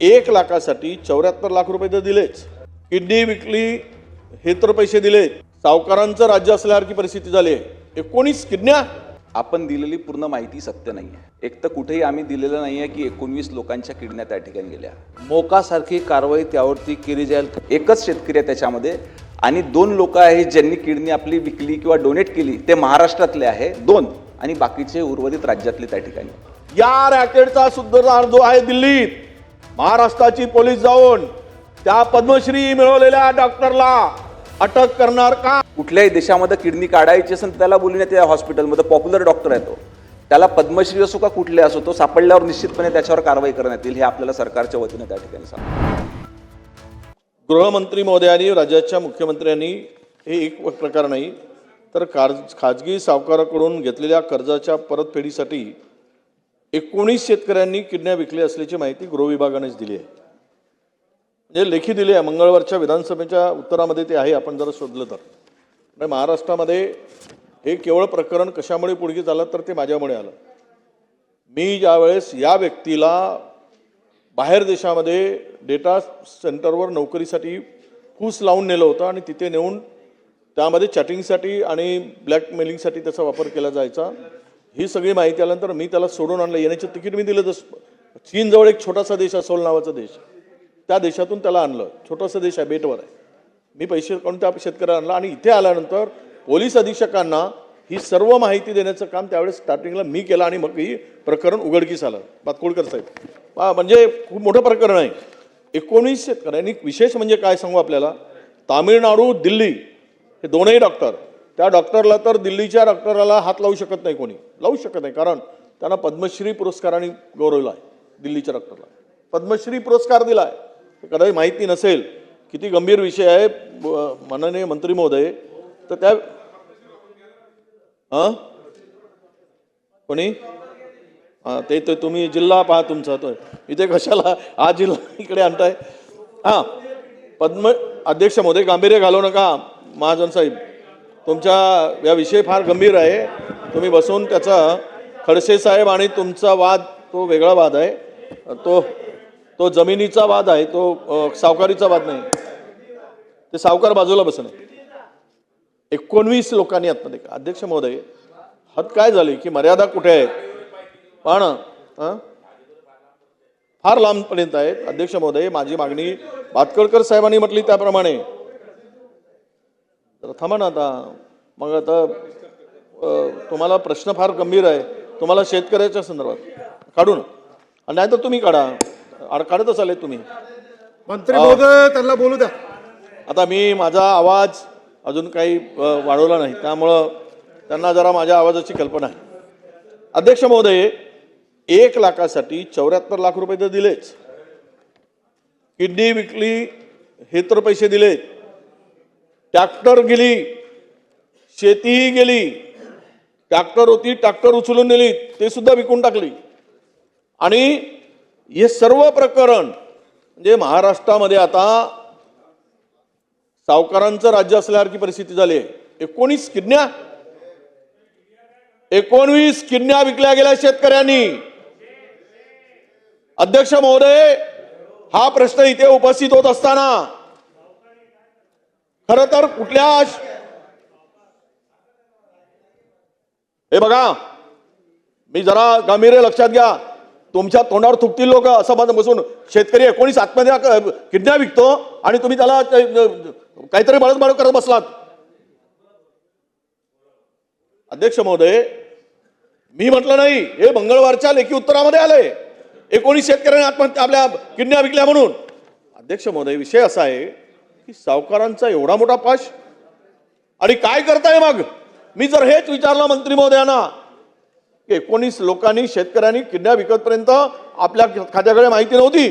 1 लाखासाठी 74 लाख रुपये तर दिलेच, किडनी विकली हे तर पैसे दिले, सावकारांचं राज्य असल्यासारखी परिस्थिती झाली आहे। 19 किडन्या आपण दिलेली पूर्ण माहिती सत्य नाही आहे। एक तर कुठेही आम्ही दिलेलं नाही आहे की 19 लोकांच्या किडन्या त्या ठिकाणी गेल्या। मोकासारखी कारवाई त्यावरती केली जाईल। एकच शेतकरी आहे त्याच्यामध्ये आणि 2 लोक आहेत ज्यांनी किडनी आपली विकली किंवा डोनेट केली, ते महाराष्ट्रातले आहे 2 आणि बाकीचे उर्वरित राज्यातले त्या ठिकाणी। या रॅकेटचा सुद्धा जो आहे दिल्लीत, महाराष्ट्राची पोलीस जाऊन त्या पद्मश्री मिळवलेल्या डॉक्टरला अटक करणार का? कुठल्याही देशामध्ये किडनी काढायची असेल त्याला बोलण्यात त्या हॉस्पिटलमध्ये पॉप्युलर डॉक्टर आहे तो, त्याला पद्मश्री असो का कुठले असो, तो सापडल्यावर निश्चितपणे त्याच्यावर कारवाई करण्यात येईल हे आपल्याला सरकारच्या वतीने त्या ठिकाणी सांगतो। गृहमंत्री महोदयांनी, राज्याच्या मुख्यमंत्र्यांनी हे एक प्रकार नाही तर खाजगी सावकाराकडून घेतलेल्या कर्जाच्या परतफेडीसाठी 19 शेतकऱ्यांनी किडन्या विकल्या असल्याची माहिती गृह विभागानेच दिली आहे। म्हणजे लेखी दिली आहे, मंगळवारच्या विधानसभेच्या उत्तरामध्ये ते आहे, आपण जरा शोधलं तर। महाराष्ट्रामध्ये हे केवळ प्रकरण कशामुळे पुढे झालं तर ते माझ्यामुळे आलं। मी ज्यावेळेस या व्यक्तीला बाहेर देशामध्ये डेटा सेंटरवर नोकरीसाठी फूस लावून नेलं होतं आणि तिथे नेऊन त्यामध्ये चॅटिंगसाठी आणि ब्लॅकमेलिंगसाठी त्याचा वापर केला जायचा, ही सगळी माहिती आल्यानंतर मी त्याला सोडून आणलं। येण्याचं तिकीट मी दिलं, जसं चीनजवळ एक छोटासा देश असोल नावाचा देश, त्या देशातून त्याला आणलं। छोटासा देश आहे, बेटवर आहे। मी पैसे काढून त्या शेतकऱ्याला आणला आणि इथे आल्यानंतर पोलीस अधीक्षकांना ही सर्व माहिती देण्याचं काम त्यावेळेस स्टार्टिंगला मी केलं आणि मग ही प्रकरण उघडकीस आलं। बातकोळकर साहेब, म्हणजे खूप मोठं प्रकरण आहे। 19 शेतकऱ्यांनी, विशेष म्हणजे काय सांगू आपल्याला, तामिळनाडू दिल्ली हे दोनही डॉक्टर, त्या डॉक्टरला तर दिल्लीच्या डॉक्टरला हात लावू शकत नाही, कोणी लावू शकत नाही, कारण त्यांना पद्मश्री पुरस्काराने गौरवला आहे। दिल्लीच्या डॉक्टरला पद्मश्री पुरस्कार दिला आहे, कदाचित माहिती नसेल, किती गंभीर विषय आहे माननीय मंत्री महोदय। तर त्या कोणी ते तुम्ही जिल्हा पहा तुमचा, तो इथे कशाला हा जिल्हा इकडे आणताय? अध्यक्ष महोदय, गांभीर्य घालवू नका महाजन साहेब, तुमचा या विषय फार गंभीर आहे। तुम्ही बसून त्याचा, खडसे साहेब आणि तुमचा वाद तो वेगळा वाद आहे, तो जमिनीचा वाद आहे, तो सावकारीचा वाद नाही। ते सावकार बाजूला बसणे। 19 लोकांनी आत्महत्या केली। अध्यक्ष महोदय, हद काय झाली की मर्यादा कुठे आहे? पण फार लांबपर्यंत आहेत। अध्यक्ष महोदय, माझी मागणी बातकळकर साहेबांनी म्हटली त्याप्रमाणे, तर थांबा ना आता। मग आता तुम्हाला प्रश्न फार गंभीर आहे, तुम्हाला शेतकऱ्याच्या संदर्भात काढू ना, नाही तर तुम्ही काढा, काढत असाल तुम्ही। मंत्री महोदय, त्यांना बोलू द्या। आता मी माझा आवाज अजून काही वाढवला नाही, त्यामुळं त्यांना जरा माझ्या आवाजाची कल्पना आहे। अध्यक्ष महोदय, 1 लाखासाठी 74 लाख रुपये तर दिलेच, किडनी विकली हे तर पैसे दिले, ट्रॅक्टर गेली, शेतीही गेली, ट्रॅक्टर होती ट्रॅक्टर उचलून नेली, ते सुद्धा विकून टाकली। आणि हे सर्व प्रकरण म्हणजे महाराष्ट्रामध्ये आता सावकारांचं राज्य असल्यासारखी परिस्थिती झाली आहे। 19 किडन्या विकल्या गेल्या शेतकऱ्यांनी। अध्यक्ष महोदय, हा प्रश्न इथे उपस्थित होत असताना खरं तर हे बघा, मी जरा गांभीर्य लक्षात घ्या, तुमच्या तोंडावर थुकतील लोक असं बसून शेतकरी 19 आत्महत्या किडन्या विकतो आणि तुम्ही त्याला काहीतरी बळजबळ करत बसलात। अध्यक्ष महोदय, मी म्हटलं नाही, हे मंगळवारच्या लेखी उत्तरामध्ये आलंय 19 शेतकऱ्यांनी आत्महत्या, आपल्या किडन्या विकल्या म्हणून। अध्यक्ष महोदय, विषय असा आहे की सावकारांचा एवढा मोठा पाश आणि काय करताय मग? मी जर हेच विचारलं मंत्री महोदयांना की 19 लोकांनी, शेतकऱ्यांनी किडन्या विकतपर्यंत आपल्या खात्याकडे माहिती नव्हती,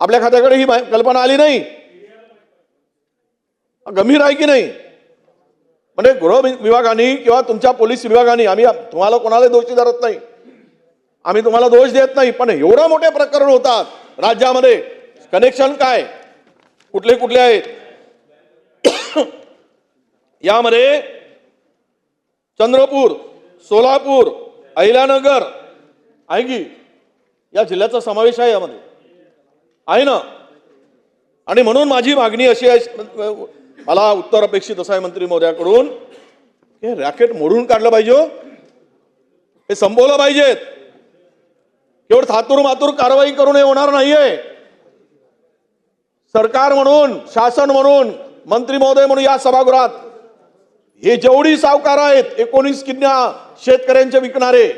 आपल्या खात्याकडे ही कल्पना आली नाही, गंभीर आहे की नाही? म्हणजे गृह विभागाने किंवा तुमच्या पोलीस विभागाने, आम्ही तुम्हाला कोणाला दोषी धरत नाही, आम्ही तुम्हाला दोष देत नाही, पण एवढं मोठे प्रकरण होतात राज्यामध्ये, कनेक्शन काय, कुठले कुठले आहेत? यामध्ये चंद्रपूर, सोलापूर, अहिल्यानगर आहे की या जिल्ह्याचा समावेश आहे यामध्ये। आहे ना. आणि म्हणून माझी मागणी अशी आहे, मला उत्तर अपेक्षित असं आहे मंत्री महोदयाकडून, हे रॅकेट मोडून काढलं पाहिजे हो. हे संपवलं पाहिजेत. केवळ थातूर मातूर कारवाई करून हे होणार नाहीये. सरकार म्हणून, शासन म्हणून, मंत्री महोदय म्हणून या सभागृहात हे जेवढी सावकार आहेत, 19 किडन्या शेतकऱ्यांचे विकणारे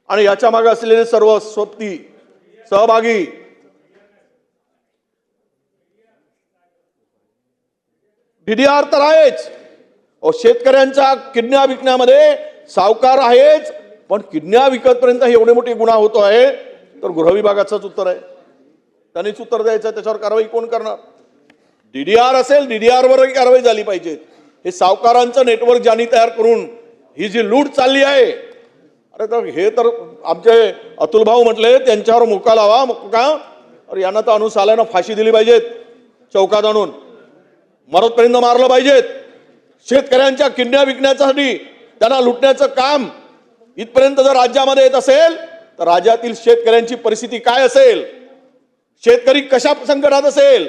आणि याच्या मागे असलेले सर्व सोबती सहभागी, डीडीआर तर आहेच. शेतकऱ्यांच्या किडन्या विकण्यामध्ये सावकार आहेच, पण किडन्या विकतपर्यंत एवढे मोठे गुन्हा होतो आहे, तर गृह विभागाचंच उत्तर आहे. त्यांनीच उत्तर द्यायचं. त्याच्यावर कारवाई कोण करणार? डीडीआर असेल, डीडीआर वरही कारवाई झाली पाहिजे. हे सावकारांचं नेटवर्क ज्यांनी तयार करून ही जी लूट चालली आहे, अरे तर हे तर आमचे अतुल भाऊ म्हटले त्यांच्यावर मुका लावा. मुका, अरे यांना तर अनुसाल्यानं फाशी दिली पाहिजेत, चौकात आणून मरतपर्यंत मारलं पाहिजेत. शेतकऱ्यांच्या किडन्या विकण्यासाठी त्यांना लुटण्याचं काम इथपर्यंत जर राज्यामध्ये येत असेल, तर राज्यातील शेतकऱ्यांची परिस्थिती काय असेल, शेतकरी कशा संकटात असेल.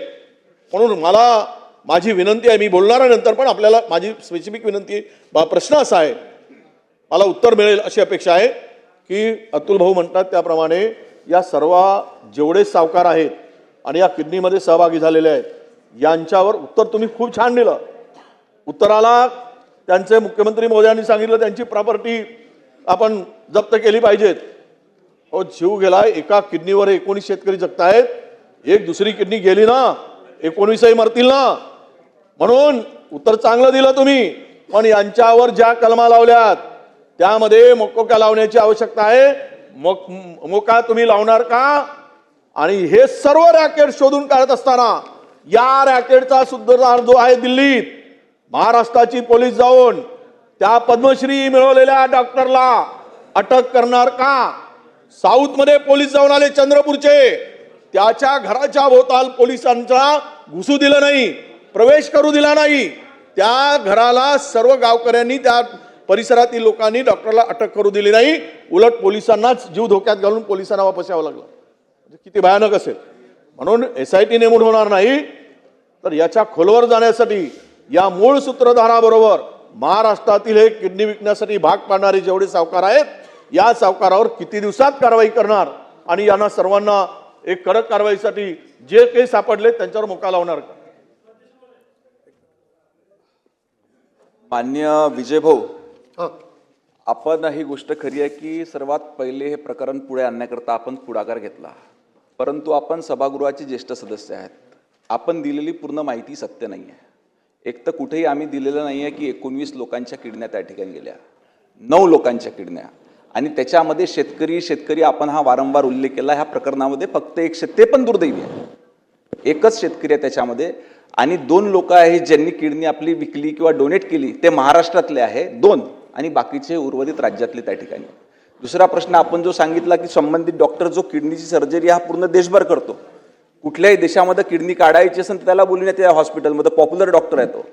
म्हणून मला माझी विनंती आहे, मी बोलणार आहे नंतर, पण आपल्याला माझी स्पेसिफिक विनंती, प्रश्न असा आहे, मला उत्तर मिळेल अशी अपेक्षा आहे की अतुल भाऊ म्हणतात त्याप्रमाणे या सर्व जेवढे सावकार आहेत आणि या किडनीमध्ये सहभागी झालेले आहेत, यांच्यावर उत्तर तुम्ही खूप छान दिलं. उत्तराला त्यांचे मुख्यमंत्री महोदयांनी सांगितलं त्यांची प्रॉपर्टी आपण जप्त केली पाहिजेत. हो, जीव गेला. एका किडनीवर 19 शेतकरी जगतायत. एक दुसरी किडनी गेली ना, 19ही मरतील ना. म्हणून उत्तर चांगलं दिलं तुम्ही, पण यांच्यावर ज्या कलमा लावल्यात त्यामध्ये मोकोका लावण्याची आवश्यकता आहे. मोका तुम्ही लावणार का? आणि हे सर्व रॅकेट शोधून काढत असताना या रॅकेटचा सूत्रधार जो आहे दिल्लीत, महाराष्ट्राची पोलीस जाऊन त्या पद्मश्री मिळवलेल्या डॉक्टरला अटक करणार का? साऊथ मध्ये पोलीस जाऊन आले चंद्रपूरचे, त्याच्या घराच्या भोवताल पोलिसांचा घुसू दिलं नाही, प्रवेश करू दिला नाही. त्या घराला सर्व गावकऱ्यांनी, त्या परिसरातील लोकांनी डॉक्टरला अटक करू दिली नाही. उलट पोलिसांनाच जीव धोक्यात घालून पोलिसांना वापस यावं लागलं. म्हणजे किती भयानक असेल. म्हणून SIT नेमून होणार नाही, तर याच्या खोलवर जाण्यासाठी या मूळ सूत्रधाराबरोबर महाराष्ट्रातील हे किडनी विकण्यासाठी भाग पाडणारे जेवढे सावकार आहेत, या सावकारावर किती दिवसात कारवाई करणार आणि यांना सर्वांना एक कडक कारवाईसाठी जे काही सापडले त्यांच्यावर मोका लावणार का? मान्य विजय भाऊ, हा. आपण ही गोष्ट खरी आहे की सर्वात पहिले हे प्रकरण पुढे आणण्याकरता आपण पुढाकार घेतला, परंतु आपण सभागृहाचे ज्येष्ठ सदस्य आहेत. आपण दिलेली पूर्ण माहिती सत्य नाही आहे. एक तर कुठेही आम्ही दिलेलं नाही आहे की 19 लोकांच्या किडन्या त्या ठिकाणी गेल्या, 9 लोकांच्या किडन्या, आणि त्याच्यामध्ये शेतकरी आपण हा वारंवार उल्लेख केला. ह्या प्रकरणामध्ये फक्त एक ते पण दुर्दैवी आहे, एकच शेतकरी आहे त्याच्यामध्ये, आणि 2 लोक आहेत ज्यांनी किडनी आपली विकली किंवा डोनेट केली, ते महाराष्ट्रातले आहे 2, आणि बाकीचे उर्वरित राज्यातले त्या ठिकाणी. दुसरा प्रश्न आपण जो सांगितला की संबंधित डॉक्टर जो किडनीची सर्जरी हा पूर्ण देशभर करतो, कुठल्याही देशामध्ये किडनी काढायची असेल तर त्याला बोलून त्या हॉस्पिटलमध्ये पॉप्युलर डॉक्टर आहे तो,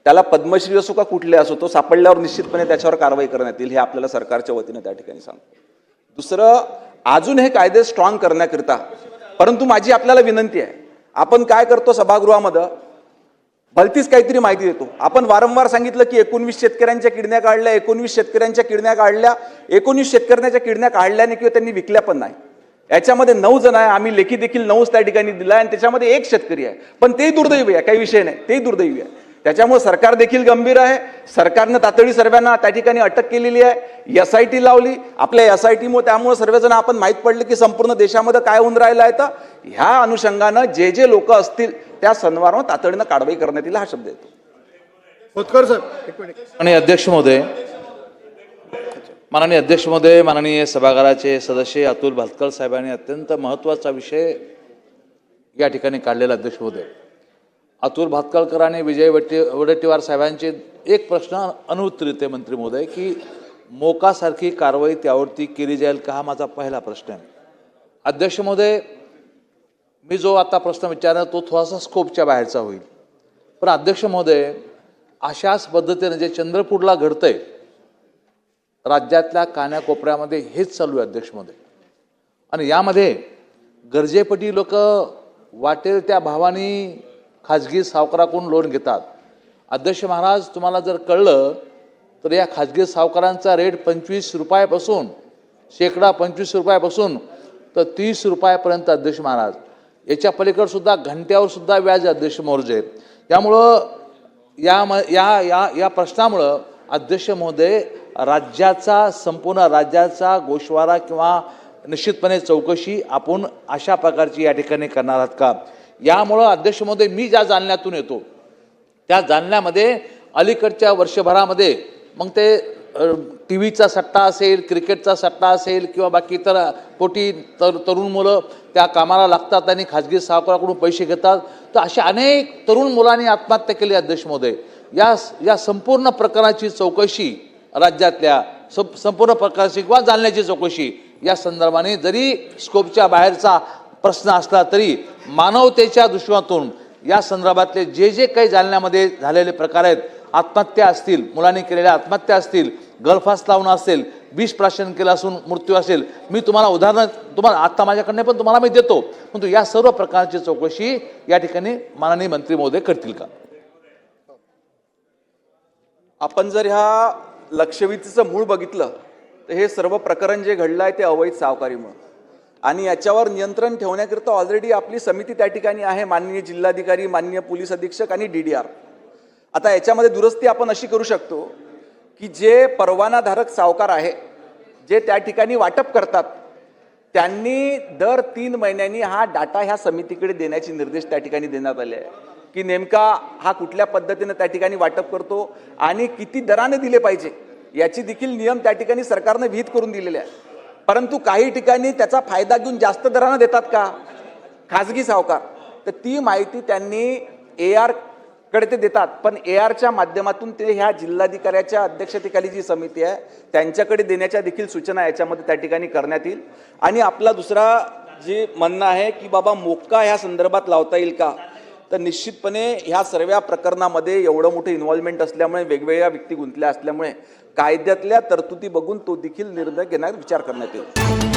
त्याला पद्मश्री असो का कुठले असो, तो सापडल्यावर निश्चितपणे त्याच्यावर कारवाई करण्यात येईल, हे आपल्याला सरकारच्या वतीने त्या ठिकाणी सांगतो. दुसरं, अजून हे कायदे स्ट्रॉंग करण्याकरिता, परंतु माझी आपल्याला विनंती आहे, आपण काय करतो सभागृहामध्ये भलतीच काहीतरी माहिती देतो. आपण वारंवार सांगितलं की 19 शेतकऱ्यांच्या किडन्या काढल्या, 19 शेतकऱ्यांच्या किडन्या काढल्या. 19 शेतकऱ्यांच्या किडन्या काढल्याने किंवा त्यांनी विकल्या पण नाही. याच्यामध्ये 9 जण आहे, आम्ही लेखी देखील 9 त्या ठिकाणी दिला, आणि त्याच्यामध्ये 1 शेतकरी आहे, पण तेही दुर्दैवी आहे, काही विषय नाही, तेही दुर्दैवी आहे. त्याच्यामुळे सरकार देखील गंभीर आहे. सरकारनं तातडी सर्वांना त्या ठिकाणी अटक केलेली आहे, SIT लावली. आपल्या SIT मुळे त्यामुळे सर्वजण आपण माहीत पडले की संपूर्ण देशामध्ये काय होऊन राहिलं आहे. तर ह्या अनुषंगानं जे लोक असतील त्या सन्मानावर तातडीनं कारवाई करण्यात येईल, हा शब्द येतो. खोतकर साहेब, एक मिनिट. माननीय अध्यक्ष महोदय, माननीय सभागृहाचे सदस्य अतुल भातखळ साहेबांनी अत्यंत महत्त्वाचा विषय या ठिकाणी काढलेला. अध्यक्ष महोदय, अतुल भातखळकर आणि विजय वडेट्टीवार साहेबांचे एक प्रश्न अनुत्तरित आहे मंत्री महोदय, की मोकासारखी कारवाई त्यावरती केली जाईल का, हा माझा पहिला प्रश्न आहे. अध्यक्ष महोदय, मी जो आता प्रश्न विचारला तो थोडासा स्कोपच्या बाहेरचा होईल, पण अध्यक्ष महोदय, अशाच पद्धतीने जे चंद्रपूरला घडतंय, राज्यातल्या कानाकोपऱ्यामध्ये हेच चालू आहे अध्यक्ष महोदय, आणि यामध्ये गरजेपटी लोक वाटेल त्या भावानी खाजगी सावकाराकडून लोन घेतात. अध्यक्ष महाराज, तुम्हाला जर कळलं तर या खाजगी सावकारांचा रेट 25 रुपयापासून शेकडा 25 रुपयापासून तर 30 रुपयापर्यंत अध्यक्ष महाराज. याच्या पलीकडे सुद्धा घंट्यावर सुद्धा व्याज अध्यक्ष महोदय. यामुळं या प्रश्नामुळं अध्यक्ष महोदय राज्याचा संपूर्ण राज्याचा गोषवारा किंवा निश्चितपणे चौकशी आपण अशा प्रकारची या ठिकाणी करणार आहात का? यामुळं अध्यक्ष महोदय, मी ज्या जालन्यातून येतो त्या जालन्यामध्ये अलीकडच्या वर्षभरामध्ये मग ते टी व्हीचा सट्टा असेल, क्रिकेटचा सट्टा असेल किंवा बाकी इतर पोटी तरुण मुलं त्या कामाला लागतात आणि खाजगी सावकाराकडून पैसे घेतात. तर अशा अनेक तरुण मुलांनी आत्महत्या केली. अध्यक्ष महोदय, या संपूर्ण प्रकरणाची चौकशी राज्यातल्या संपूर्ण प्रकारची किंवा जालन्याची चौकशी या संदर्भाने जरी स्कोपच्या बाहेरचा प्रश्न असला तरी मानवतेच्या दृष्टिकोनातून या संदर्भातले जे काही जालन्यामध्ये झालेले प्रकार आहेत, आत्महत्या असतील, मुलांनी केलेल्या आत्महत्या असतील, गळफास लावणं असेल, विष प्राशन केलं असून मृत्यू असेल, मी तुम्हाला उदाहरणं तुम्हाला आत्ता माझ्याकडनं पण तुम्हाला मी देतो. परंतु या सर्व प्रकारची चौकशी या ठिकाणी माननीय मंत्री महोदय करतील का? आपण जर ह्या लक्षवेधीचं मूळ बघितलं तर हे सर्व प्रकरण जे घडलं आहे ते अवैध सावकारीमुळे, आणि याच्यावर नियंत्रण ठेवण्याकरिता ऑलरेडी आपली समिती त्या ठिकाणी आहे, माननीय जिल्हाधिकारी, माननीय पोलीस अधीक्षक आणि DDR. आता याच्यामध्ये दुरुस्ती आपण अशी करू शकतो की जे परवानाधारक सावकार आहे, जे त्या ठिकाणी वाटप करतात, त्यांनी दर 3 महिन्यांनी हा डाटा ह्या समितीकडे देण्याचे निर्देश त्या ठिकाणी देण्यात आले आहे की नेमका हा कुठल्या पद्धतीने त्या ठिकाणी वाटप करतो आणि किती दराने दिले पाहिजे याची देखील नियम त्या ठिकाणी सरकारने विहित करून दिलेले आहे. परंतु काही ठिकाणी त्याचा फायदा घेऊन जास्त दराने देतात का खाजगी सावकार, तर ती माहिती त्यांनी AR कडे ते देतात, पण ARच्या माध्यमातून ते ह्या जिल्हाधिकाऱ्याच्या अध्यक्षतेखाली जी समिती आहे त्यांच्याकडे देण्याच्या देखील सूचना याच्यामध्ये त्या ठिकाणी करण्यात येईल. आणि आपला दुसरा जे म्हणणं आहे की बाबा मोक्का ह्या संदर्भात लावता येईल का, तर निश्चितपणे ह्या सर्व प्रकरणामध्ये एवढं मोठं इन्व्हॉल्वमेंट असल्यामुळे, वेगवेगळ्या व्यक्ती गुंतल्या असल्यामुळे कायद्यातल्या तरतुदी बघून तो देखील निर्णय घेण्याचा विचार करण्यात येईल.